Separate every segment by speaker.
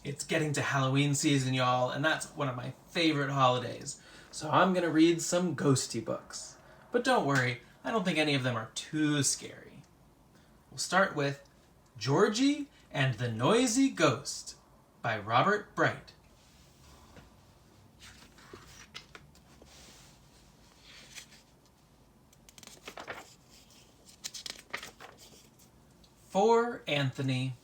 Speaker 1: It's getting to Halloween season, y'all, and that's one of my favorite holidays. So I'm going to read some ghosty books. But don't worry, I don't think any of them are too scary. We'll start with Georgie and the Noisy Ghost by Robert Bright. For Anthony.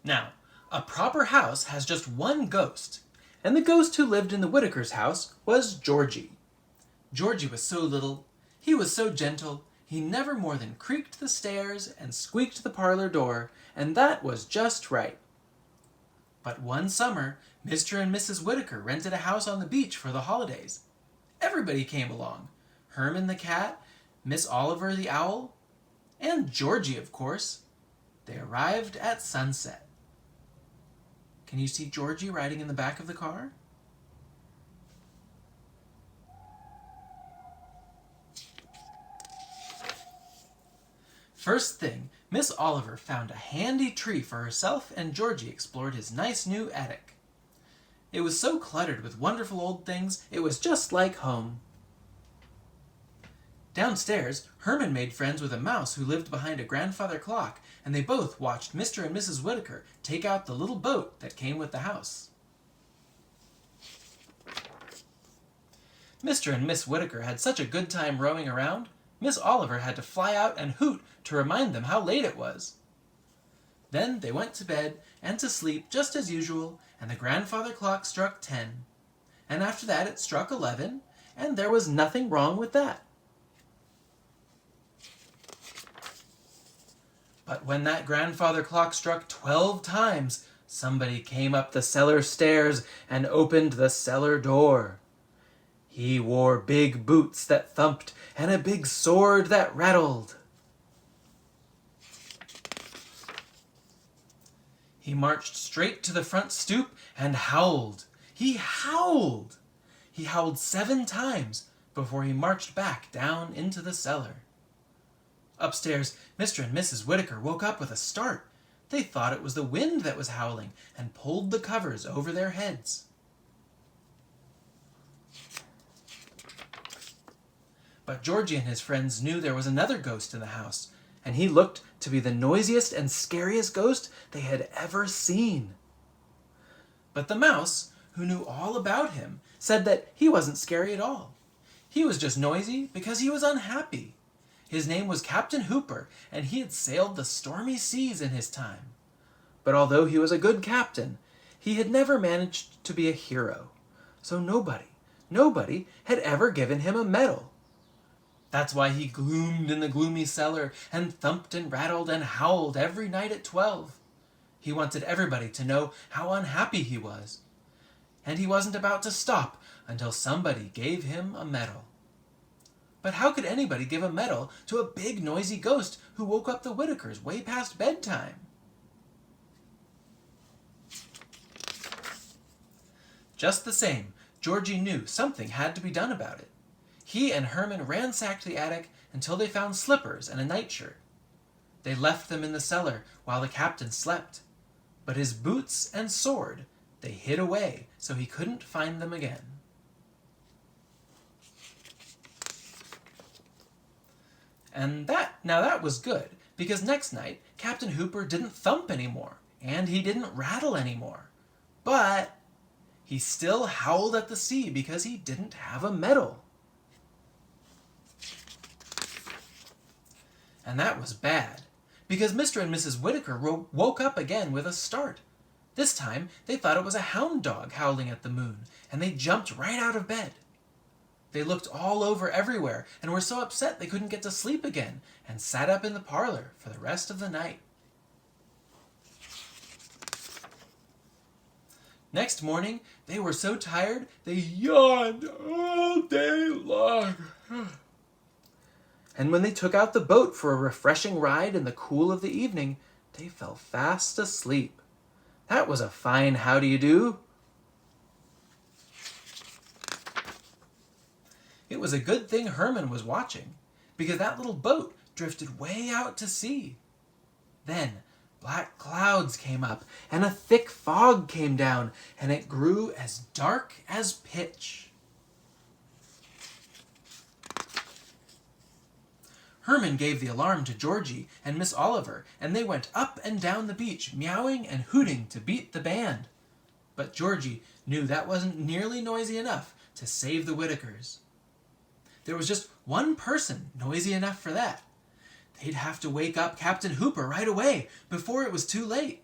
Speaker 1: Now, a proper house has just one ghost, and the ghost who lived in the Whitakers' house was Georgie. Georgie was so little, he was so gentle, he never more than creaked the stairs and squeaked the parlor door, and that was just right. But one summer, Mr. and Mrs. Whitaker rented a house on the beach for the holidays. Everybody came along. Herman the cat, Miss Oliver the owl, and Georgie, of course. They arrived at sunset. Can you see Georgie riding in the back of the car? First thing, Miss Oliver found a handy tree for herself, and Georgie explored his nice new attic. It was so cluttered with wonderful old things, it was just like home. Downstairs, Herman made friends with a mouse who lived behind a grandfather clock, and they both watched Mr. and Mrs. Whitaker take out the little boat that came with the house. Mr. and Miss Whitaker had such a good time rowing around, Miss Oliver had to fly out and hoot to remind them how late it was. Then they went to bed and to sleep just as usual, and the grandfather clock struck 10. And after that it struck 11, and there was nothing wrong with that. But when that grandfather clock struck 12 times, somebody came up the cellar stairs and opened the cellar door. He wore big boots that thumped and a big sword that rattled. He marched straight to the front stoop and howled. He howled! He howled 7 times before he marched back down into the cellar. Upstairs, Mr. and Mrs. Whitaker woke up with a start. They thought it was the wind that was howling and pulled the covers over their heads. But Georgie and his friends knew there was another ghost in the house, and he looked to be the noisiest and scariest ghost they had ever seen. But the mouse, who knew all about him, said that he wasn't scary at all. He was just noisy because he was unhappy. His name was Captain Hooper, and he had sailed the stormy seas in his time. But although he was a good captain, he had never managed to be a hero. So nobody had ever given him a medal. That's why he gloomed in the gloomy cellar and thumped and rattled and howled every night at 12. He wanted everybody to know how unhappy he was. And he wasn't about to stop until somebody gave him a medal. But how could anybody give a medal to a big noisy ghost who woke up the Whitakers way past bedtime? Just the same, Georgie knew something had to be done about it. He and Herman ransacked the attic until they found slippers and a nightshirt. They left them in the cellar while the captain slept. But his boots and sword they hid away so he couldn't find them again. And that was good, because next night, Captain Hooper didn't thump anymore, and he didn't rattle anymore. But he still howled at the sea because he didn't have a medal. And that was bad, because Mr. and Mrs. Whitaker woke up again with a start. This time, they thought it was a hound dog howling at the moon, and they jumped right out of bed. They looked all over everywhere and were so upset they couldn't get to sleep again and sat up in the parlor for the rest of the night. Next morning, they were so tired they yawned all day long. And when they took out the boat for a refreshing ride in the cool of the evening, they fell fast asleep. That was a fine how do you do. It was a good thing Herman was watching, because that little boat drifted way out to sea. Then black clouds came up, and a thick fog came down, and it grew as dark as pitch. Herman gave the alarm to Georgie and Miss Oliver, and they went up and down the beach, meowing and hooting to beat the band. But Georgie knew that wasn't nearly noisy enough to save the Whitakers. There was just one person noisy enough for that. They'd have to wake up Captain Hooper right away, before it was too late.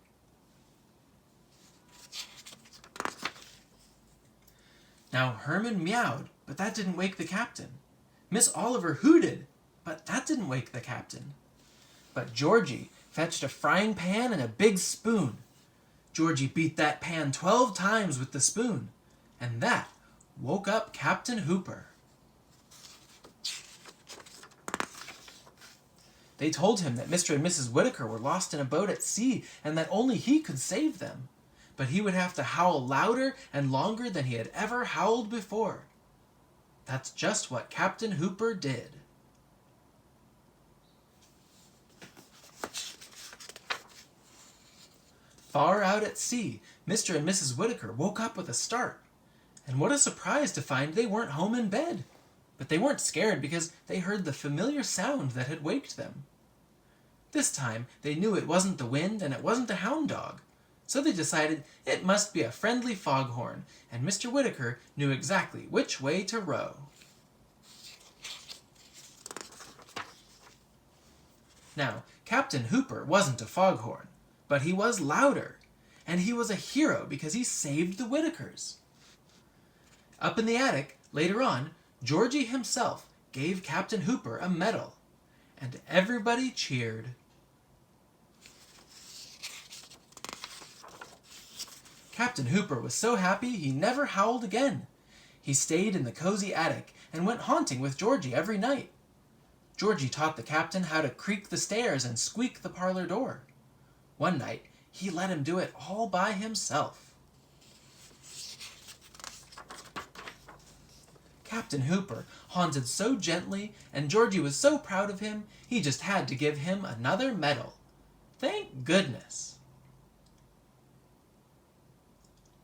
Speaker 1: Now Herman meowed, but that didn't wake the captain. Miss Oliver hooted, but that didn't wake the captain. But Georgie fetched a frying pan and a big spoon. Georgie beat that pan 12 times with the spoon, and that woke up Captain Hooper. They told him that Mr. and Mrs. Whitaker were lost in a boat at sea, and that only he could save them. But he would have to howl louder and longer than he had ever howled before. That's just what Captain Hooper did. Far out at sea, Mr. and Mrs. Whitaker woke up with a start. And what a surprise to find they weren't home in bed. But they weren't scared because they heard the familiar sound that had waked them. This time, they knew it wasn't the wind and it wasn't a hound dog. So they decided it must be a friendly foghorn, and Mr. Whitaker knew exactly which way to row. Now, Captain Hooper wasn't a foghorn, but he was louder, and he was a hero because he saved the Whitakers. Up in the attic, later on, Georgie himself gave Captain Hooper a medal, and everybody cheered. Captain Hooper was so happy he never howled again. He stayed in the cozy attic and went haunting with Georgie every night. Georgie taught the captain how to creak the stairs and squeak the parlor door. One night, he let him do it all by himself. Captain Hooper haunted so gently, and Georgie was so proud of him, he just had to give him another medal. Thank goodness.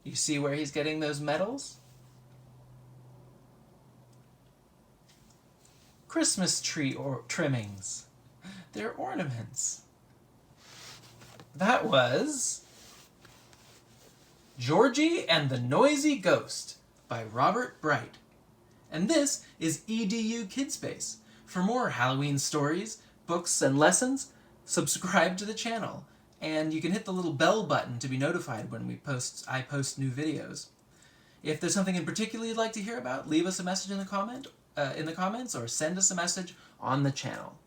Speaker 1: You see where he's getting those medals? Christmas tree trimmings. They're ornaments. That was Georgie and the Noisy Ghost by Robert Bright. And this is EDU Kidspace. For more Halloween stories, books, and lessons, subscribe to the channel. And you can hit the little bell button to be notified when I post new videos. If there's something in particular you'd like to hear about, leave us a message in the comments or send us a message on the channel.